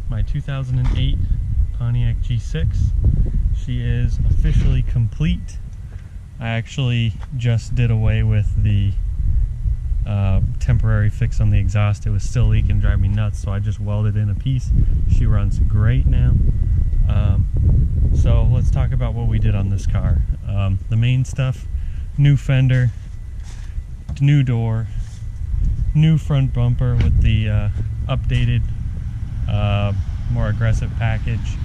my 2008 Pontiac G6. She is officially complete. I actually just did away with the temporary fix on the exhaust. It was still leaking, driving me nuts, so I just welded in a piece. She runs great now. So let's talk about what we did on this car. The main stuff: new fender, new door, new front bumper with the updated, more aggressive package.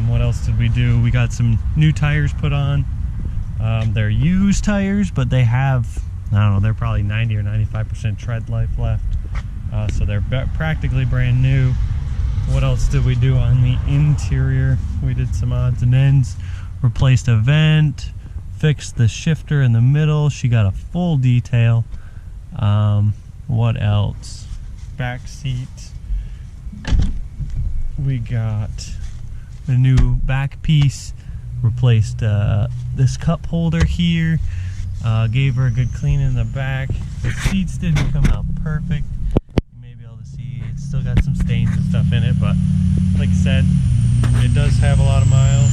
What else did we do? We got some new tires put on. They're used tires, but they have, I don't know, they're probably 90 or 95% tread life left. So they're practically brand new. What else did we do on the interior? We did some odds and ends, replaced a vent, fixed the shifter in the middle. She got a full detail. What else? Back seat. We got a new back piece, replaced this cup holder here, gave her a good clean in the back. The seats didn't come out perfect. You may be able to see it's still got some stains and stuff in it, but like I said, it does have a lot of miles.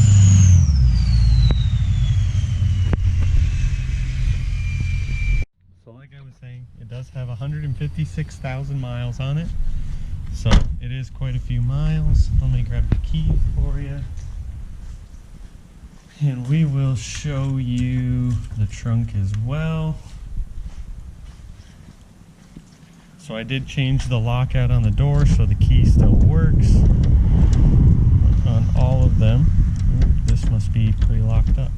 So like I was saying, it does have 156,000 miles on it. So it is quite a few miles. Let me grab the keys for you. And we will show you the trunk as well. So I did change the lockout on the door so the key still works on all of them. Ooh, this must be pretty locked up.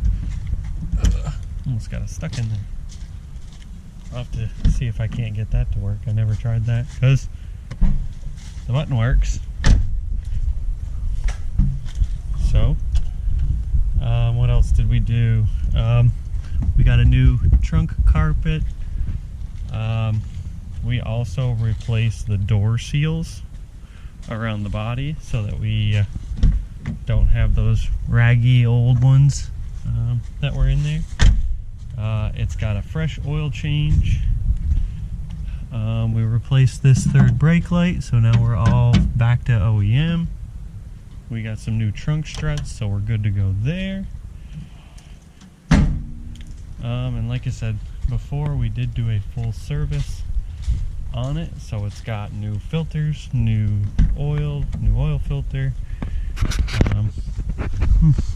Almost got it stuck in there. I'll have to see if I can't get that to work. I never tried that because the button works. So, what else did we do? We got a new trunk carpet. We also replaced the door seals around the body so that we don't have those raggy old ones that were in there. It's got a fresh oil change. We replaced this third brake light, so now we're all back to OEM. We got some new trunk struts, so we're good to go there. And like I said before, we did do a full service on it, so it's got new filters, new oil filter.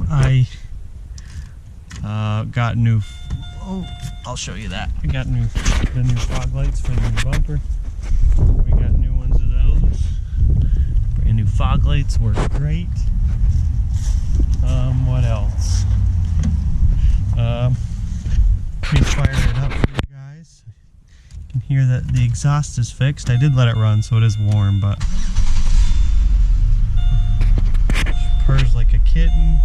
I got new. Oh, I'll show you that. I got the new fog lights for the new bumper. We got new ones of those. Brand new fog lights work great. What else? Let me fire it up for you guys. You can hear that the exhaust is fixed. I did let it run, so it is warm, but she purrs like a kitten.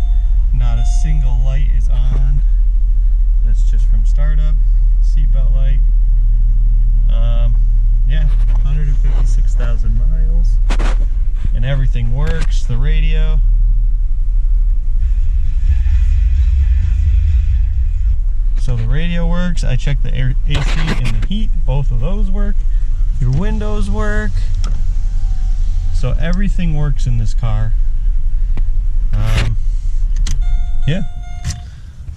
Not a single light is on. That's just from startup. Seatbelt light. Yeah, 156,000 miles. And everything works. The radio. So the radio works. I checked the AC and the heat. Both of those work. Your windows work. So everything works in this car. Yeah.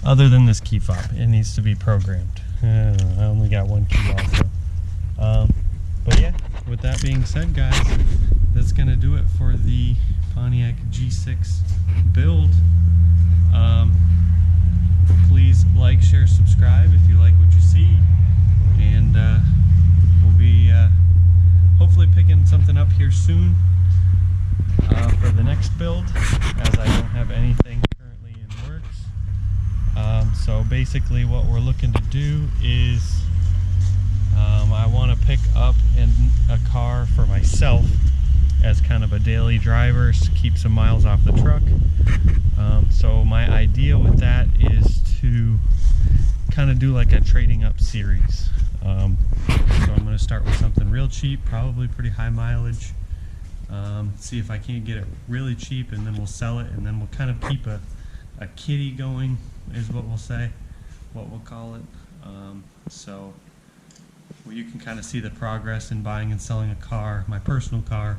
Other than this key fob, it needs to be programmed. I only got one key also. But yeah, with that being said, guys, that's gonna do it for the Pontiac G6 build. Please like, share, subscribe if you like what you see, and we'll be hopefully picking something up here soon for the next build, as I don't have anything currently in works. So basically what we're looking to do is I want to pick up a car for myself as kind of a daily driver to keep some miles off the truck. So my idea with that is to kind of do like a trading up series. So I'm going to start with something real cheap, probably pretty high mileage. See if I can't get it really cheap, and then we'll sell it, and then we'll kind of keep a kitty going, is what we'll say, what we'll call it. So well, you can kind of see the progress in buying and selling a car, my personal car,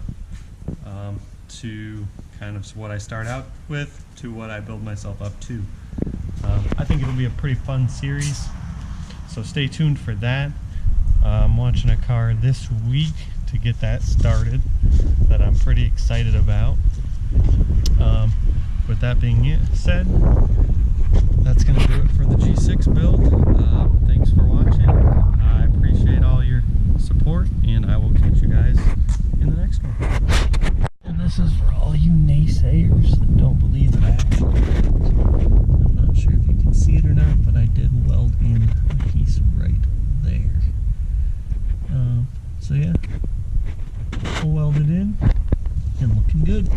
to kind of what I start out with to what I build myself up to. I think it'll be a pretty fun series, so stay tuned for that. I'm watching a car this week to get that started that I'm pretty excited about. With that being said, that's going to do it for the G6 build. Thanks for watching. I appreciate all your support, and I will catch you guys in the next one. And this is for all you naysayers that don't believe that I actually did it. I'm not sure if you can see it or not, but I did weld in a piece right there. So yeah, all welded in and looking good.